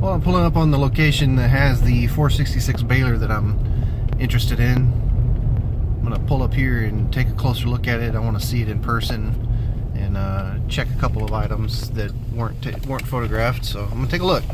Well, I'm pulling up on the location that has the 466 baler that I'm interested in. I'm going to pull up here and take a closer look at it. I want to see it in person and check a couple of items that weren't photographed. So I'm going to take a look.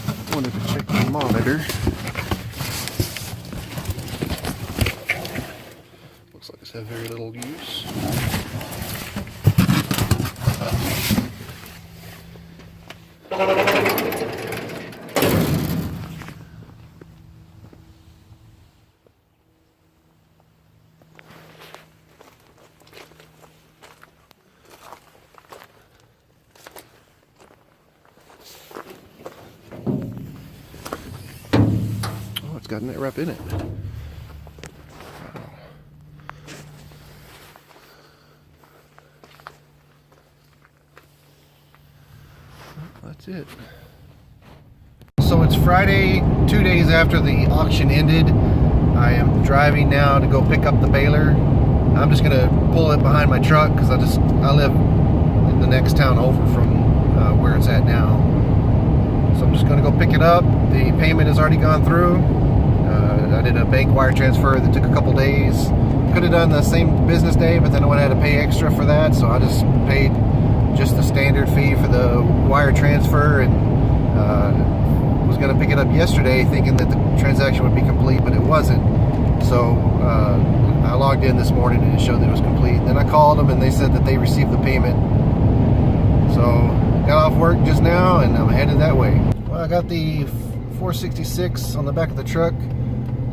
I wanted to check the monitor. Looks like it's had very little use. Got net wrap in it. Wow. That's it. So it's Friday, 2 days after the auction ended. I am driving now to go pick up the baler. I'm just gonna pull it behind my truck because I live in the next town over from where it's at now. So I'm just gonna go pick it up. The payment has already gone through. I did a bank wire transfer that took a couple days. Could have done the same business day, but then I would have had to pay extra for that, so I just paid just the standard fee for the wire transfer, and was going to pick it up yesterday thinking that the transaction would be complete, but it wasn't. So I logged in this morning and it showed that it was complete. Then I called them and they said that they received the payment. So got off work just now and I'm headed that way. Well, I got the 466 on the back of the truck.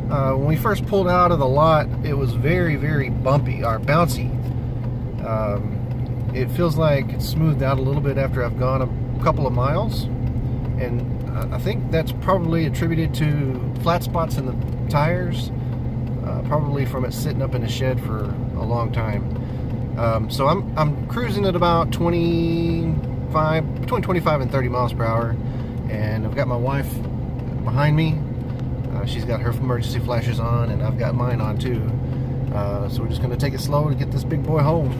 When we first pulled out of the lot, it was very, very bumpy or bouncy. It feels like it's smoothed out a little bit after I've gone a couple of miles, and I think that's probably attributed to flat spots in the tires, probably from it sitting up in the shed for a long time. So I'm cruising at about between 25 and 30 miles per hour, and I've got my wife behind me. She's got her emergency flashes on, and I've got mine on too. So we're just going to take it slow to get this big boy home.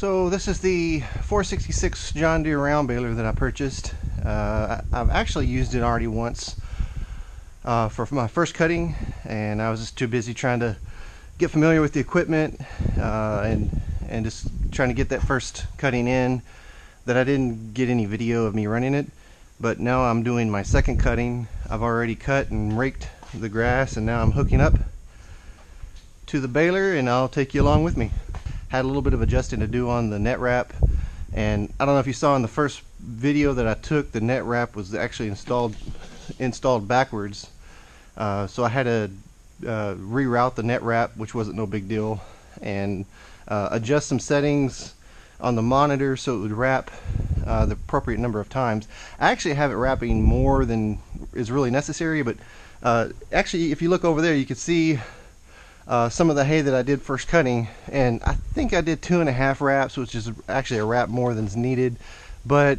So this is the 466 John Deere round baler that I purchased. I've actually used it already once for my first cutting, and I was just too busy trying to get familiar with the equipment and just trying to get that first cutting in that I didn't get any video of me running it. But now I'm doing my second cutting. I've already cut and raked the grass, and now I'm hooking up to the baler, and I'll take you along with me. Had a little bit of adjusting to do on the net wrap, and I don't know if you saw in the first video that I took, the net wrap was actually installed backwards, so I had to reroute the net wrap, which wasn't no big deal, and adjust some settings on the monitor so it would wrap the appropriate number of times. I actually have it wrapping more than is really necessary, but actually if you look over there you can see some of the hay that I did first cutting, and I think I did 2.5 wraps, which is actually a wrap more than is needed. But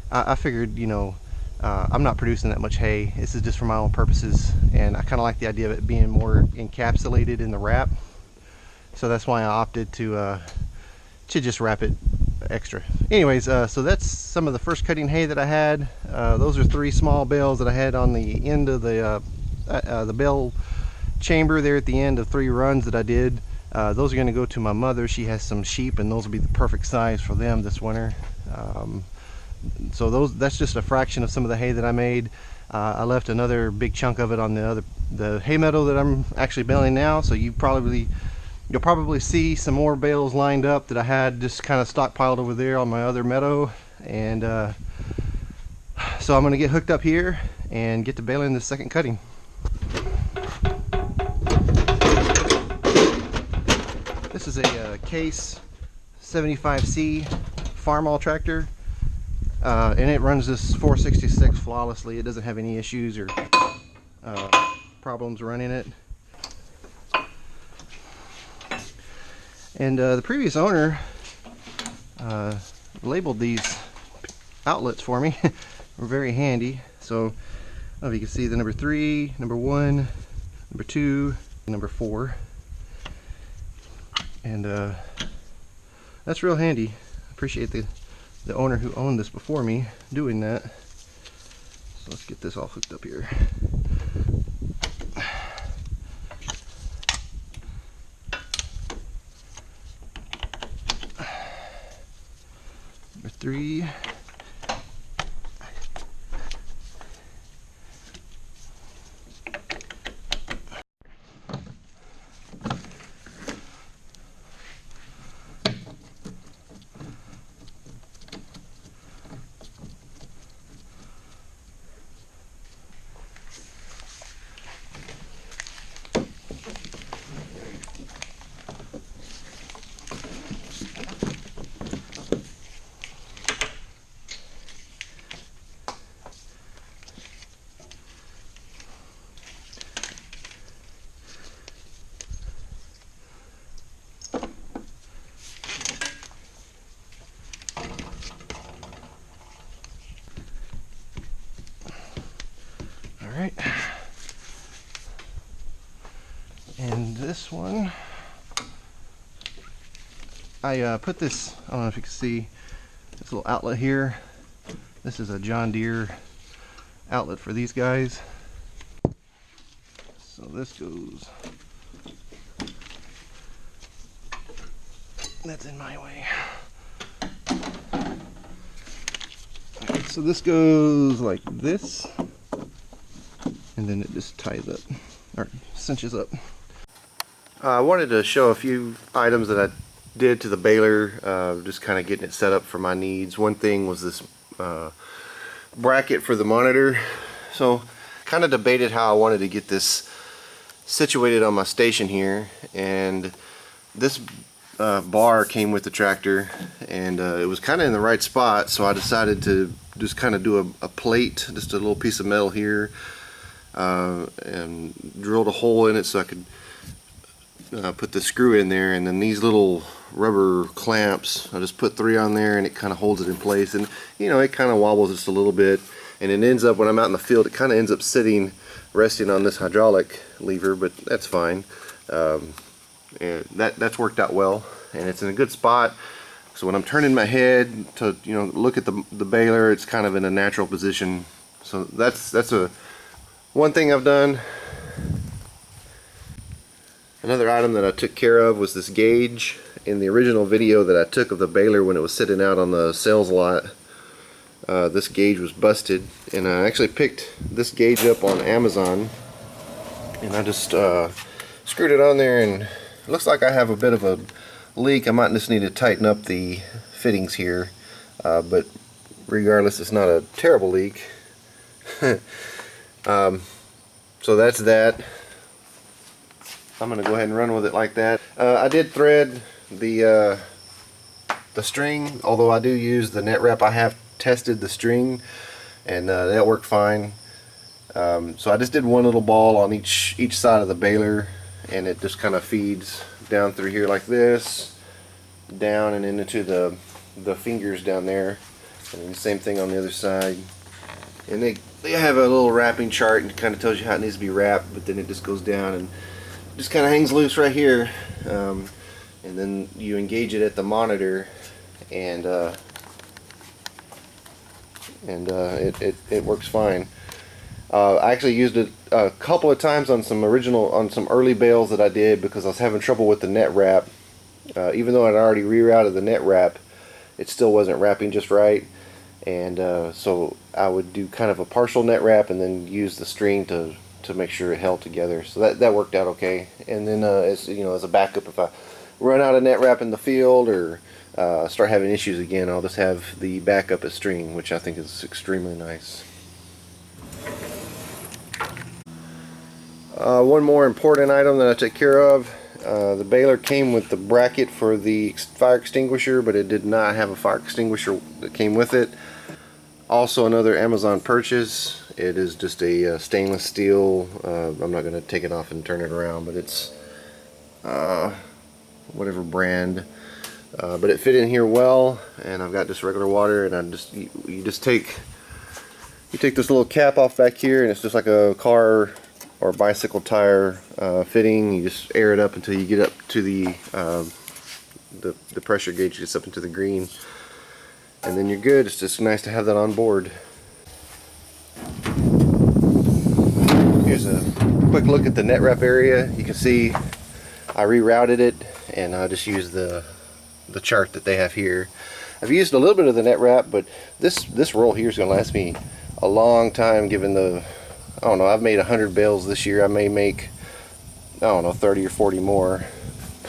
I figured, you know, I'm not producing that much hay. This is just for my own purposes, and I kind of like the idea of it being more encapsulated in the wrap. So that's why I opted to just wrap it extra. Anyways, so that's some of the first cutting hay that I had. Those are 3 small bales that I had on the end of the bale chamber there at the end of 3 runs that I did. Those are going to go to my mother. She has some sheep, and those will be the perfect size for them this winter. So that's just a fraction of some of the hay that I made. I left another big chunk of it on the hay meadow that I'm actually baling now, so you'll probably see some more bales lined up that I had just kind of stockpiled over there on my other meadow. And so I'm going to get hooked up here and get to baling the second cutting. This is a Case 75C Farmall tractor, and it runs this 466 flawlessly. It doesn't have any issues or problems running it. And the previous owner labeled these outlets for me. Were very handy. So I don't know if you can see the number 3, number 1, number 2, number 4. And that's real handy. Appreciate the owner who owned this before me doing that. So let's get this all hooked up here. Number 3. Alright, and this one, I put this, I don't know if you can see this little outlet here. This is a John Deere outlet for these guys. So this goes, that's in my way. So this goes like this, and then it just ties up, or cinches up. I wanted to show a few items that I did to the baler, just kind of getting it set up for my needs. One thing was this bracket for the monitor. So kind of debated how I wanted to get this situated on my station here, and this bar came with the tractor, and it was kind of in the right spot, so I decided to just kind of do a plate, just a little piece of metal here, and drilled a hole in it so I could put the screw in there, and then these little rubber clamps, I just put 3 on there, and it kind of holds it in place. And you know, it kind of wobbles just a little bit, and it ends up, when I'm out in the field, it kind of ends up sitting, resting on this hydraulic lever, but that's fine. And that's worked out well, and it's in a good spot. So when I'm turning my head to, you know, look at the baler, it's kind of in a natural position. So that's one thing I've done. Another item that I took care of was this gauge. In the original video that I took of the baler when it was sitting out on the sales lot, this gauge was busted, and I actually picked this gauge up on Amazon, and I just screwed it on there, and it looks like I have a bit of a leak. I might just need to tighten up the fittings here, but regardless, it's not a terrible leak. So that's that. I'm going to go ahead and run with it like that. I did thread the string, although I do use the net wrap. I have tested the string, and that worked fine. So I just did one little ball on each side of the baler, and it just kind of feeds down through here like this, down and into the fingers down there, and the same thing on the other side. And they have a little wrapping chart, and it kind of tells you how it needs to be wrapped, but then it just goes down and just kind of hangs loose right here. And then you engage it at the monitor, and it works fine. I actually used it a couple of times on some early bales that I did, because I was having trouble with the net wrap. Even though I'd already rerouted the net wrap, it still wasn't wrapping just right, and so I would do kind of a partial net wrap and then use the string to make sure it held together. So that worked out okay. And then as you know, as a backup, if I run out of net wrap in the field or start having issues again, I'll just have the backup as string, which I think is extremely nice. One more important item that I took care of. The baler came with the bracket for the fire extinguisher, but it did not have a fire extinguisher that came with it. Also another Amazon purchase. It is just a stainless steel, I'm not going to take it off and turn it around, but it's whatever brand. But it fit in here well, and I've got just regular water, and you take this little cap off back here, and it's just like a car or bicycle tire fitting. You just air it up until you get up to the pressure gauge gets up into the green, and then you're good. It's just nice to have that on board. Here's a quick look at the net wrap area. You can see I rerouted it, and I just used the chart that they have here. I've used a little bit of the net wrap, but this roll here is going to last me a long time, given the, I don't know, I've made 100 bales this year. I may make, I don't know, 30 or 40 more.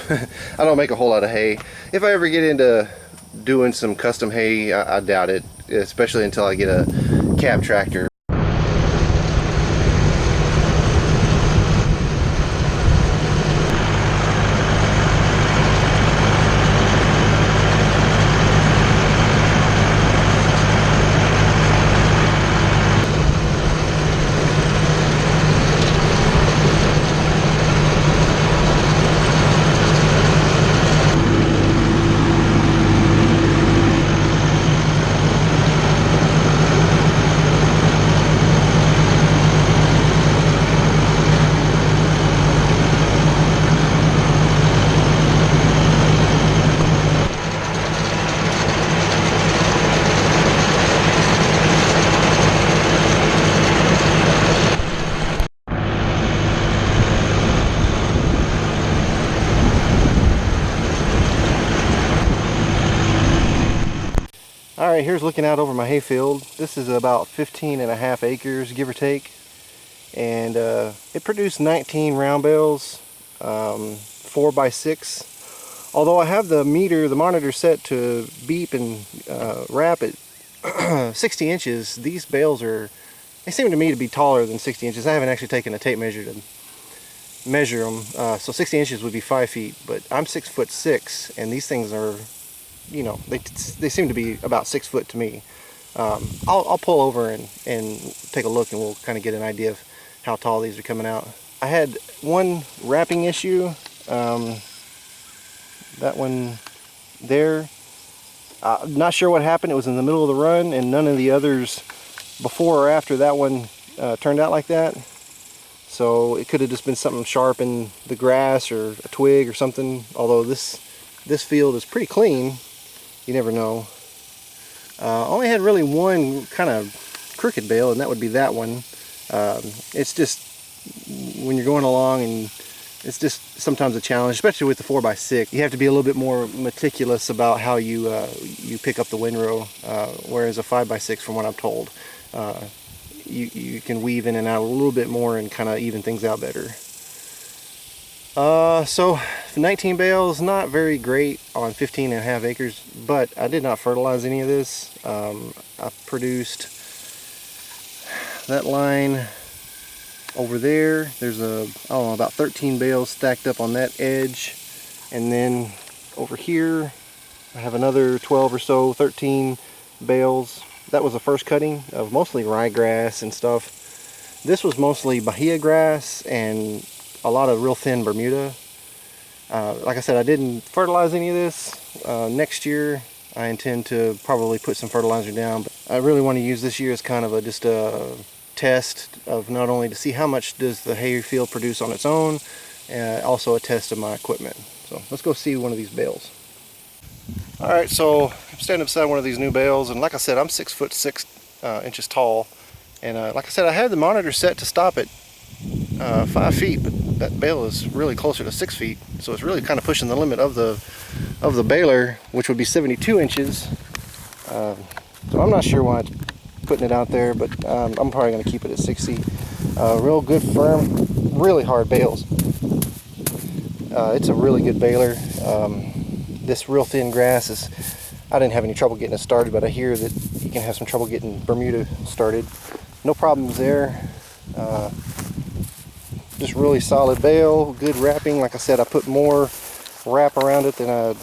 I don't make a whole lot of hay. If I ever get into doing some custom hay, I doubt it, especially until I get a cab tractor. Alright, here's looking out over my hayfield. This is about 15.5 acres, give or take. And it produced 19 round bales, 4x6. Although I have the monitor set to beep and wrap at 60 inches, these bales they seem to me to be taller than 60 inches. I haven't actually taken a tape measure to measure them. So 60 inches would be 5 feet, but I'm 6'6", and these things are, you know, they seem to be about 6 foot to me. I'll pull over and take a look, and we'll kind of get an idea of how tall these are coming out. I had one wrapping issue, that one there. Not sure what happened. It was in the middle of the run, and none of the others before or after that one turned out like that. So it could have just been something sharp in the grass or a twig or something, although this field is pretty clean. You never know. Only had really one kind of crooked bale, and that would be that one. It's just when you're going along, and it's just sometimes a challenge, especially with the 4x6. You have to be a little bit more meticulous about how you pick up the windrow, whereas a 5x6, from what I'm told, you can weave in and out a little bit more and kind of even things out better. So 19 bales, not very great on 15.5 acres, but I did not fertilize any of this. I produced that line over there. There's I don't know, about 13 bales stacked up on that edge, and then over here I have another 12 or so, 13 bales. That was the first cutting of mostly ryegrass and stuff. This was mostly Bahia grass and a lot of real thin Bermuda. Like I said, I didn't fertilize any of this. Next year I intend to probably put some fertilizer down, but I really want to use this year as kind of just a test of not only to see how much does the hay field produce on its own, also a test of my equipment. So let's go see one of these bales. Alright, so I'm standing beside one of these new bales, and like I said, I'm 6'6" tall, and like I said, I had the monitor set to stop at 5 feet, but that bale is really closer to 6 feet, so it's really kind of pushing the limit of the baler, which would be 72 inches. So I'm not sure why it's putting it out there, but I'm probably going to keep it at 60. Real good, firm, really hard bales. It's a really good baler. This real thin grass is, I didn't have any trouble getting it started, but I hear that you can have some trouble getting Bermuda started. No problems there. Just really solid bale, good wrapping. Like I said, I put more wrap around it than I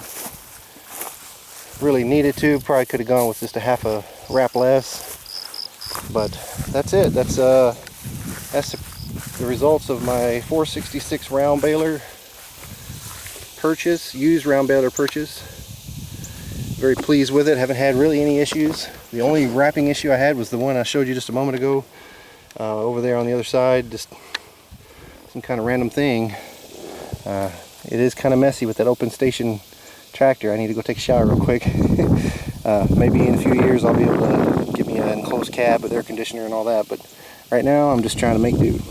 really needed to. Probably could have gone with just a half a wrap less, but that's it. That's the results of my 466 round baler purchase, used round baler purchase. Very pleased with it. Haven't had really any issues. The only wrapping issue I had was the one I showed you just a moment ago, over there on the other side. Just some kind of random thing. It is kind of messy with that open station tractor. I need to go take a shower real quick. Maybe in a few years I'll be able to get me an enclosed cab with air conditioner and all that, but right now I'm just trying to make do.